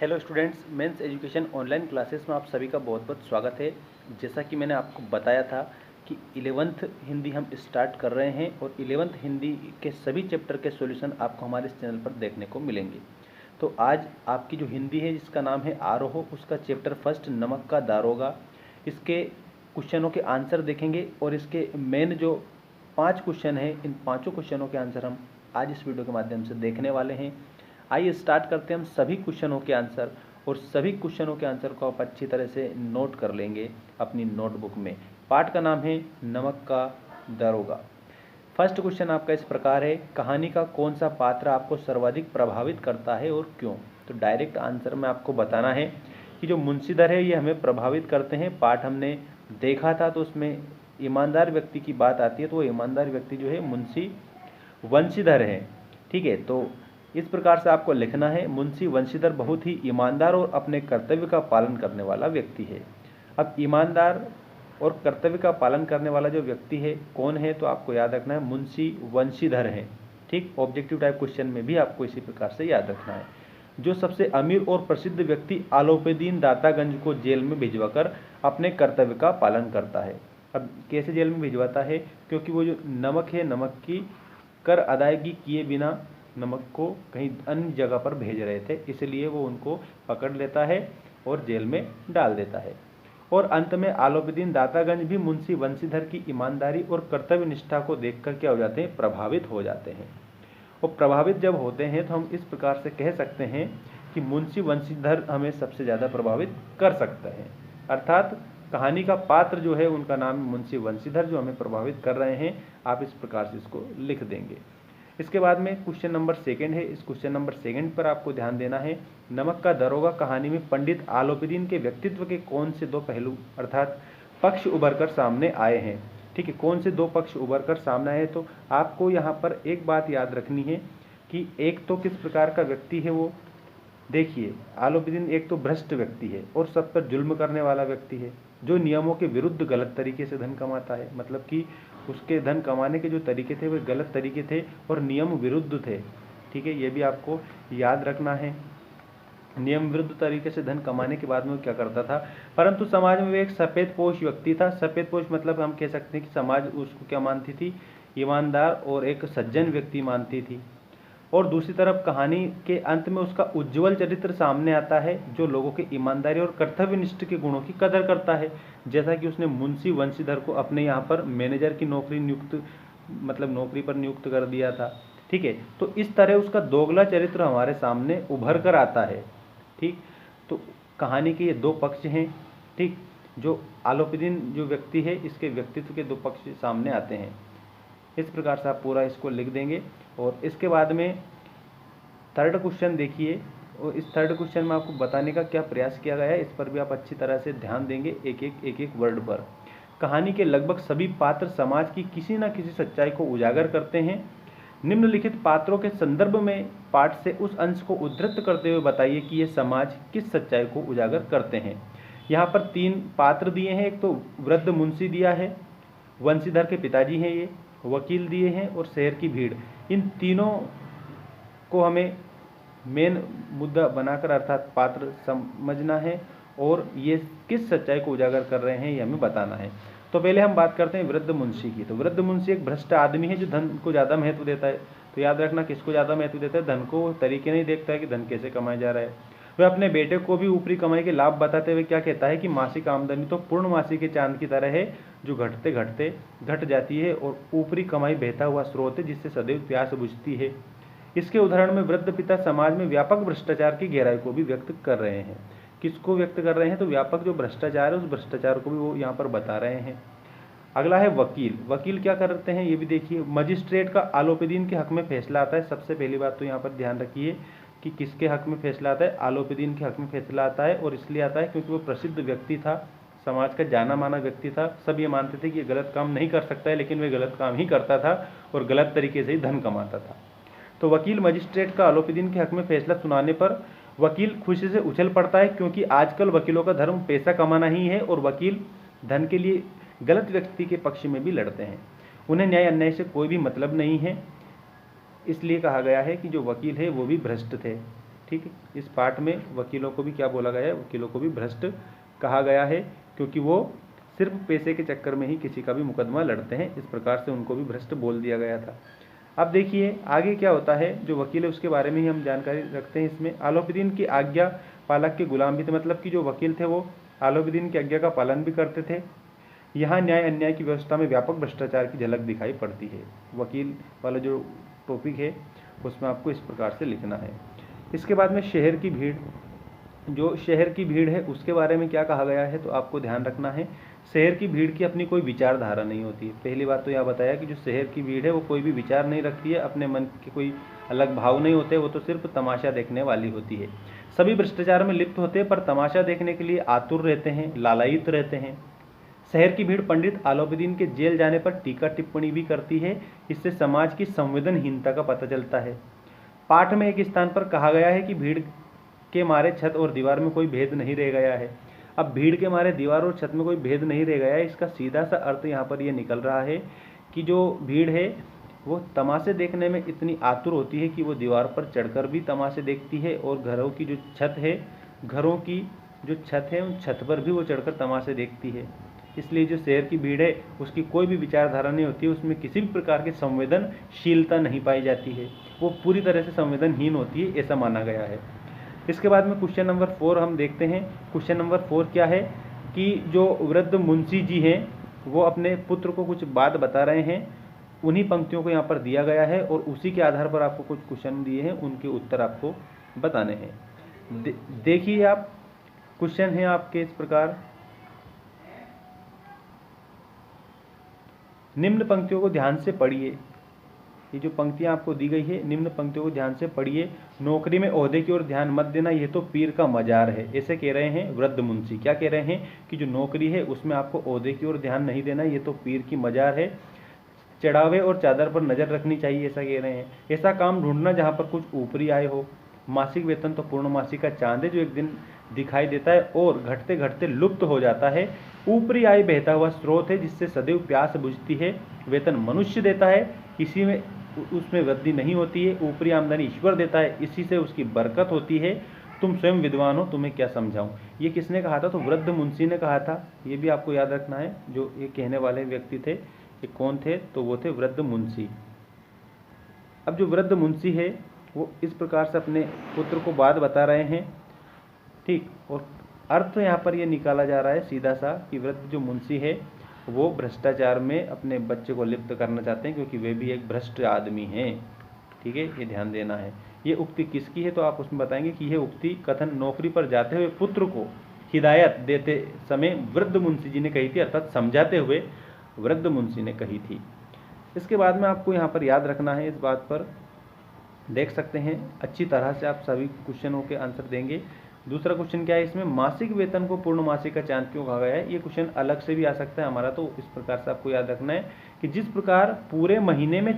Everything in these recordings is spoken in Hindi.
Hello students, Mens Education online classes में आप सभी का बहुत बहुत स्वागत है। जैसा कि मैंने आपको बताया था कि 11th हिंदी हम स्टार्ट कर रहे हैं और 11th हिंदी के सभी चैप्टर के सॉल्यूशन आपको हमारे इस चैनल पर देखने को मिलेंगे। तो आज आपकी जो हिंदी है जिसका नाम है आरोह, उसका चैप्टर फर्स्ट नमक का दारोगा, इसके क्वेश्चनों के आंसर देखेंगे और इसके मेन जो 5 क्वेश्चन हैं, इन पाँचों क्वेश्चनों के आंसर हम आज इस वीडियो के माध्यम से देखने वाले हैं। आइए स्टार्ट करते हैं हम सभी क्वेश्चनों के आंसर, और सभी क्वेश्चनों के आंसर को आप अच्छी तरह से नोट कर लेंगे अपनी नोटबुक में। पाठ का नाम है नमक का दारोगा। फर्स्ट क्वेश्चन आपका इस प्रकार है, कहानी का कौन सा पात्र आपको सर्वाधिक प्रभावित करता है और क्यों। तो डायरेक्ट आंसर में आपको बताना है कि जो मुंशीधर है ये हमें प्रभावित करते हैं। पाठ हमने देखा था तो उसमें ईमानदार व्यक्ति की बात आती है, तो वो ईमानदार व्यक्ति जो है मुंशी वंशीधर है। ठीक है, तो इस प्रकार से आपको लिखना है, मुंशी वंशीधर बहुत ही ईमानदार और अपने कर्तव्य का पालन करने वाला व्यक्ति है। अब ईमानदार और कर्तव्य का पालन करने वाला जो व्यक्ति है कौन है, तो आपको याद रखना है मुंशी वंशीधर है। ठीक, ऑब्जेक्टिव टाइप क्वेश्चन में भी आपको इसी प्रकार से याद रखना है। जो सबसे अमीर और प्रसिद्ध व्यक्ति आलोपीदीन दातागंज को जेल में भिजवाकर अपने कर्तव्य का पालन करता है। अब कैसे जेल में भिजवाता है, क्योंकि वो जो नमक है, नमक की कर अदायगी किए बिना नमक को कहीं अन्य जगह पर भेज रहे थे, इसलिए वो उनको पकड़ लेता है और जेल में डाल देता है। और अंत में आलोपीदीन दातागंज भी मुंशी वंशीधर की ईमानदारी और कर्तव्य निष्ठा को देखकर क्या हो जाते हैं, प्रभावित हो जाते हैं। और प्रभावित जब होते हैं तो हम इस प्रकार से कह सकते हैं कि मुंशी वंशीधर हमें सबसे ज़्यादा प्रभावित कर सकते हैं। अर्थात कहानी का पात्र जो है उनका नाम मुंशी वंशीधर जो हमें प्रभावित कर रहे हैं। आप इस प्रकार से इसको लिख देंगे। इसके बाद में क्वेश्चन नंबर सेकंड है। इस क्वेश्चन नंबर सेकंड पर आपको ध्यान देना है, नमक का दारोगा कहानी में पंडित आलोपीदीन के व्यक्तित्व के कौन से दो पहलू अर्थात पक्ष उभर कर सामने आए हैं। ठीक है, कौन से दो पक्ष उभर कर सामने आए, तो आपको यहाँ पर एक बात याद रखनी है कि एक तो किस प्रकार का व्यक्ति है वो। देखिए, आलोपीदीन एक तो भ्रष्ट व्यक्ति है और सब पर जुल्म करने वाला व्यक्ति है, जो नियमों के विरुद्ध गलत तरीके से धन कमाता है। मतलब कि उसके धन कमाने के जो तरीके थे वे गलत तरीके थे और नियम विरुद्ध थे। ठीक है, ये भी आपको याद रखना है। नियम विरुद्ध तरीके से धन कमाने के बाद में वो क्या करता था, परंतु समाज में वो एक सफेदपोश व्यक्ति था। सफेदपोश मतलब हम कह सकते हैं कि समाज उसको क्या मानती थी, ईमानदार और एक सज्जन व्यक्ति मानती थी। और दूसरी तरफ कहानी के अंत में उसका उज्जवल चरित्र सामने आता है, जो लोगों के ईमानदारी और कर्तव्यनिष्ठ के गुणों की कदर करता है। जैसा कि उसने मुंशी वंशीधर को अपने यहाँ पर मैनेजर की नौकरी पर नियुक्त कर दिया था। ठीक है, तो इस तरह उसका दोगला चरित्र हमारे सामने उभर कर आता है। ठीक, तो कहानी के ये दो पक्ष हैं। ठीक, जो आलोपीदीन जो व्यक्ति है इसके व्यक्तित्व के दो पक्ष सामने आते हैं। इस प्रकार से आप पूरा इसको लिख देंगे। और इसके बाद में थर्ड क्वेश्चन देखिए, और इस थर्ड क्वेश्चन में आपको बताने का क्या प्रयास किया गया है, इस पर भी आप अच्छी तरह से ध्यान देंगे एक एक वर्ड पर। कहानी के लगभग सभी पात्र समाज की किसी न किसी सच्चाई को उजागर करते हैं। निम्नलिखित पात्रों के संदर्भ में पाठ से उस अंश को उद्धृत करते हुए बताइए कि ये समाज किस सच्चाई को उजागर करते हैं। यहाँ पर 3 पात्र दिए हैं। एक तो वृद्ध मुंशी दिया है, वंशीधर के पिताजी हैं ये, वकील दिए हैं और शहर की भीड़। इन तीनों को हमें मेन मुद्दा बनाकर अर्थात पात्र समझना है और ये किस सच्चाई को उजागर कर रहे हैं ये हमें बताना है। तो पहले हम बात करते हैं वृद्ध मुंशी की। तो वृद्ध मुंशी एक भ्रष्ट आदमी है जो धन को ज़्यादा महत्व देता है। तो याद रखना, किसको ज़्यादा महत्व देता है, धन को। तरीके नहीं देखता है कि धन कैसे कमाया जा रहा है। वह अपने बेटे को भी ऊपरी कमाई के लाभ बताते हुए क्या कहता है कि मासिक आमदनी तो पूर्णमासी के चांद की तरह है, जो घटते घटते घट जाती है, और ऊपरी कमाई बहता हुआ स्रोत है जिससे सदैव प्यास बुझती है। इसके उदाहरण में वृद्ध पिता समाज में व्यापक भ्रष्टाचार की गहराई को भी व्यक्त कर रहे हैं। किसको व्यक्त कर रहे हैं, तो व्यापक जो भ्रष्टाचार है उस भ्रष्टाचार को भी वो यहाँ पर बता रहे हैं। अगला है वकील। वकील क्या करते हैं ये भी देखिए। मजिस्ट्रेट का आलोपीदीन के हक में फैसला आता है। सबसे पहली बात तो यहाँ पर ध्यान रखिए कि किसके हक में फैसला आता है, आलोपीदीन के हक में फैसला आता है। और इसलिए आता है क्योंकि वो प्रसिद्ध व्यक्ति था, समाज का जाना माना व्यक्ति था। सब ये मानते थे कि ये गलत काम नहीं कर सकता है, लेकिन वह गलत काम ही करता था और गलत तरीके से ही धन कमाता था। तो वकील मजिस्ट्रेट का आलोपीदीन के हक में फैसला सुनाने पर वकील खुशी से उछल पड़ता है, क्योंकि आजकल वकीलों का धर्म पैसा कमाना ही है और वकील धन के लिए गलत व्यक्ति के पक्ष में भी लड़ते हैं। उन्हें न्याय अन्याय से कोई भी मतलब नहीं है। इसलिए कहा गया है कि जो वकील है वो भी भ्रष्ट थे। ठीक है, इस पाठ में वकीलों को भी क्या बोला गया है, वकीलों को भी भ्रष्ट कहा गया है, क्योंकि वो सिर्फ पैसे के चक्कर में ही किसी का भी मुकदमा लड़ते हैं, इस प्रकार से उनको भी भ्रष्ट बोल दिया गया था। अब देखिए आगे क्या होता है, जो वकील है उसके बारे में ही हम जानकारी रखते हैं इसमें। आलोपीदीन की आज्ञा पालक के गुलाम भी थे, मतलब कि जो वकील थे वो आलोपीदीन की आज्ञा का पालन भी करते थे। यहाँ न्याय अन्याय की व्यवस्था में व्यापक भ्रष्टाचार की झलक दिखाई पड़ती है। वकील वाला जो टॉपिक है उसमें आपको इस प्रकार से लिखना है। इसके बाद में शहर की भीड़, जो शहर की भीड़ है उसके बारे में क्या कहा गया है, तो आपको ध्यान रखना है शहर की भीड़ की अपनी कोई विचारधारा नहीं होती है। पहली बात तो यह बताया कि जो शहर की भीड़ है वो कोई भी विचार नहीं रखती है, अपने मन के कोई अलग भाव नहीं होते, वो तो सिर्फ तमाशा देखने वाली होती है। सभी भ्रष्टाचार में लिप्त होते हैं पर तमाशा देखने के लिए आतुर रहते हैं, लालायित रहते हैं। शहर की भीड़ पंडित आलोपीदीन के जेल जाने पर टीका टिप्पणी भी करती है, इससे समाज की संवेदनहीनता का पता चलता है। पाठ में एक स्थान पर कहा गया है कि भीड़ के मारे छत और दीवार में कोई भेद नहीं रह गया है। अब भीड़ के मारे दीवार और छत में कोई भेद नहीं रह गया है, इसका सीधा सा अर्थ यहाँ पर यह निकल रहा है कि जो भीड़ है वो तमाशे देखने में इतनी आतुर होती है कि वो दीवार पर चढ़कर भी तमाशे देखती है, और घरों की जो छत है, घरों की जो छत है उन छत पर भी वो चढ़कर तमाशे देखती है। इसलिए जो शहर की भीड़ है उसकी कोई भी विचारधारा नहीं होती है, उसमें किसी भी प्रकार की संवेदनशीलता नहीं पाई जाती है, वो पूरी तरह से संवेदनहीन होती है, ऐसा माना गया है। इसके बाद में क्वेश्चन नंबर 4 हम देखते हैं। क्वेश्चन नंबर 4 क्या है कि जो वृद्ध मुंशी जी हैं वो अपने पुत्र को कुछ बात बता रहे हैं, उन्हीं पंक्तियों को यहाँ पर दिया गया है और उसी के आधार पर आपको कुछ क्वेश्चन दिए हैं, उनके उत्तर आपको बताने हैं। देखिए आप, क्वेश्चन है आपके इस प्रकार, निम्न पंक्तियों को ध्यान से पढ़िए। ये जो पंक्तियां आपको दी गई है, निम्न पंक्तियों को ध्यान से पढ़िए। नौकरी में ओहदे की ओर ध्यान मत देना, ये तो पीर का मजार है, ऐसे कह रहे हैं वृद्ध मुंशी। क्या कह रहे हैं कि जो नौकरी है उसमें आपको ओहदे की ओर ध्यान नहीं देना, ये तो पीर की मजार है, चढ़ावे और चादर पर नजर रखनी चाहिए, ऐसा कह रहे हैं। ऐसा काम ढूंढना जहाँ पर कुछ ऊपरी आय हो। मासिक वेतन तो पूर्णमासी का चांद है जो एक दिन दिखाई देता है और घटते घटते लुप्त हो जाता है। ऊपरी आय बहता हुआ स्रोत है जिससे सदैव प्यास बुझती है। वेतन मनुष्य देता है, किसी में उसमें वृद्धि नहीं होती है। ऊपरी आमदनी ईश्वर देता है, इसी से उसकी बरकत होती है। तुम स्वयं विद्वान हो, तुम्हें क्या समझाऊं। ये किसने कहा था, तो वृद्ध मुंशी ने कहा था। ये भी आपको याद रखना है, जो ये कहने वाले व्यक्ति थे ये कौन थे, तो वो थे वृद्ध मुंशी। अब जो वृद्ध मुंशी है वो इस प्रकार से अपने पुत्र को बात बता रहे हैं, ठीक। और अर्थ यहाँ पर ये निकाला जा रहा है सीधा सा कि वृद्ध जो मुंशी है वो भ्रष्टाचार में अपने बच्चे को लिप्त करना चाहते हैं, क्योंकि वे भी एक भ्रष्ट आदमी हैं, ठीक है, ये ध्यान देना है। ये उक्ति किसकी है, तो आप उसमें बताएंगे कि यह उक्ति कथन नौकरी पर जाते हुए पुत्र को हिदायत देते समय वृद्ध मुंशी जी ने कही थी, अर्थात समझाते हुए वृद्ध मुंशी ने कही थी। इसके बाद में आपको यहाँ पर याद रखना है, इस बात पर देख सकते हैं अच्छी तरह से आप सभी क्वेश्चनों के आंसर देंगे। दूसरा क्वेश्चन क्या है इसमें, मासिक वेतन को पूर्णमासी का चांद क्यों कहा गया है। ये क्वेश्चन अलग से भी आ सकता है हमारा, तो इस प्रकार से आपको याद रखना है कि जिस प्रकार पूरे महीने में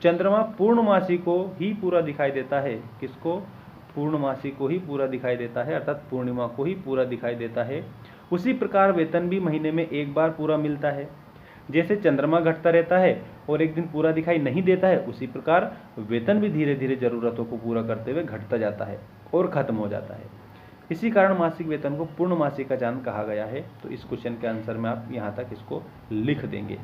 चंद्रमा पूर्णमासी को ही पूरा दिखाई देता है, किसको, पूर्णमासी को ही पूरा दिखाई देता है, अर्थात पूर्णिमा को ही पूरा दिखाई देता है, उसी प्रकार वेतन भी महीने में एक बार पूरा मिलता है। जैसे चंद्रमा घटता रहता है और एक दिन पूरा दिखाई नहीं देता है, उसी प्रकार वेतन भी धीरे धीरे जरूरतों को पूरा करते हुए घटता जाता है और खत्म हो जाता है। इसी कारण मासिक वेतन को पूर्णमासी का चांद कहा गया है। तो इस क्वेश्चन के आंसर में आप यहाँ तक इसको लिख देंगे।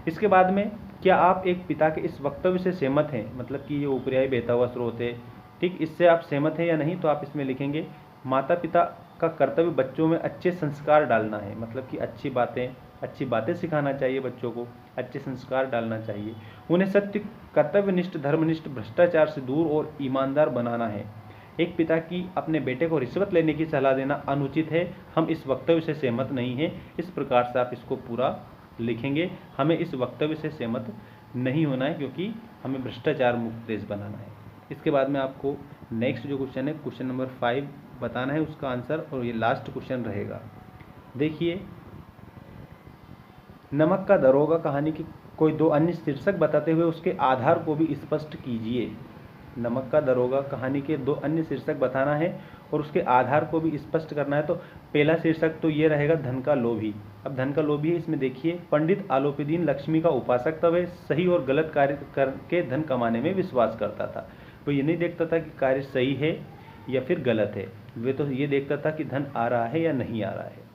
इसके बाद में, क्या आप एक पिता के इस वक्तव्य से सहमत हैं, मतलब कि ये ऊपरी बहता हुआ स्रोत है, ठीक, इससे आप सहमत हैं या नहीं, तो आप इसमें लिखेंगे माता पिता का कर्तव्य बच्चों में अच्छे संस्कार डालना है, मतलब कि अच्छी बातें सिखाना चाहिए बच्चों को, अच्छे संस्कार डालना चाहिए, उन्हें सत्य, कर्तव्यनिष्ठ, धर्मनिष्ठ, भ्रष्टाचार से दूर और ईमानदार बनाना है। एक पिता की अपने बेटे को रिश्वत लेने की सलाह देना अनुचित है, हम इस वक्तव्य से सहमत नहीं हैं। इस प्रकार से आप इसको पूरा लिखेंगे, हमें इस वक्तव्य से सहमत नहीं होना है क्योंकि हमें भ्रष्टाचार मुक्त देश बनाना है। इसके बाद में आपको नेक्स्ट जो क्वेश्चन है, क्वेश्चन नंबर 5 बताना है उसका आंसर, और ये लास्ट क्वेश्चन रहेगा। देखिए, नमक का दरोगा कहानी की कोई दो अन्य शीर्षक बताते हुए उसके आधार को भी स्पष्ट कीजिए। नमक का दरोगा कहानी के दो अन्य शीर्षक बताना है और उसके आधार को भी स्पष्ट करना है। तो पहला शीर्षक तो ये रहेगा, धन का लोभी। अब धन का लोभी है, इसमें देखिए, पंडित आलोपीदीन लक्ष्मी का उपासक था, वह सही और गलत कार्य करके धन कमाने में विश्वास करता था। वो ये नहीं देखता था कि कार्य सही है या फिर गलत है। वे तो ये देखता था कि धन आ रहा है या नहीं आ रहा है,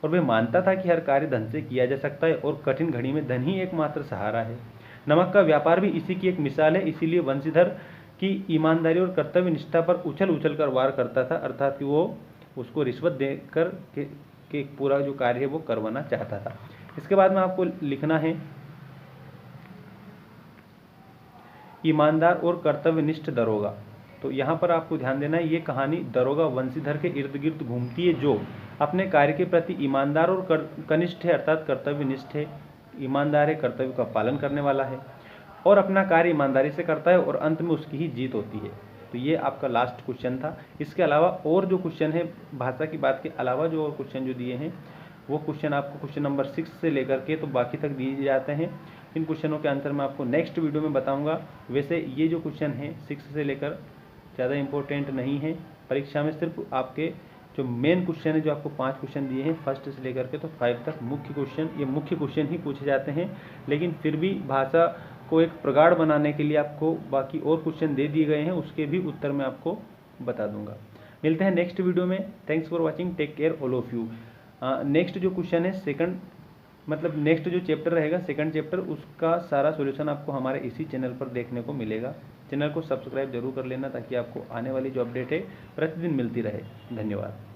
और वे मानता था कि हर कार्य धन से किया जा सकता है और कठिन घड़ी में धन ही एकमात्र सहारा है। नमक का व्यापार भी इसी की एक मिसाल है। इसीलिए वंशीधर की ईमानदारी और कर्तव्य निष्ठा पर उछल उछल कर वार करता था, अर्थात कि वो उसको रिश्वत देकर के पूरा जो कार्य है वो करवाना चाहता था। इसके बाद में आपको लिखना है ईमानदार और कर्तव्यनिष्ठ दरोगा। तो यहाँ पर आपको ध्यान देना है, ये कहानी दरोगा वंशीधर के इर्द गिर्द घूमती है, जो अपने कार्य के प्रति ईमानदार और कनिष्ठ है, अर्थात कर्तव्यनिष्ठ है। ईमानदार है, कर्तव्य का पालन करने वाला है और अपना कार्य ईमानदारी से करता है, और अंत में उसकी ही जीत होती है। तो ये आपका लास्ट क्वेश्चन था। इसके अलावा और जो क्वेश्चन है, भाषा की बात के अलावा जो और क्वेश्चन जो दिए हैं, वो क्वेश्चन आपको क्वेश्चन नंबर 6 से लेकर के तो बाकी तक दिए जाते हैं। इन क्वेश्चनों के आंसर मैं आपको नेक्स्ट वीडियो में बताऊंगा। वैसे ये जो क्वेश्चन है 6 से लेकर ज़्यादा इंपॉर्टेंट नहीं है परीक्षा में, सिर्फ आपके जो मेन क्वेश्चन है, जो आपको 5 क्वेश्चन दिए हैं फर्स्ट से लेकर के तो 5 तक मुख्य क्वेश्चन, ये मुख्य क्वेश्चन ही पूछे जाते हैं। लेकिन फिर भी भाषा को एक प्रगाढ़ बनाने के लिए आपको बाकी और क्वेश्चन दे दिए गए हैं, उसके भी उत्तर मैं आपको बता दूंगा। मिलते हैं नेक्स्ट वीडियो में। Thanks for watching, take care all of you. Next जो क्वेश्चन है सेकंड, मतलब नेक्स्ट जो चैप्टर रहेगा सेकंड चैप्टर, उसका सारा सॉल्यूशन आपको हमारे इसी चैनल पर देखने को मिलेगा। चैनल को सब्सक्राइब जरूर कर लेना ताकि आपको आने वाली जो अपडेट है प्रतिदिन मिलती रहे। धन्यवाद।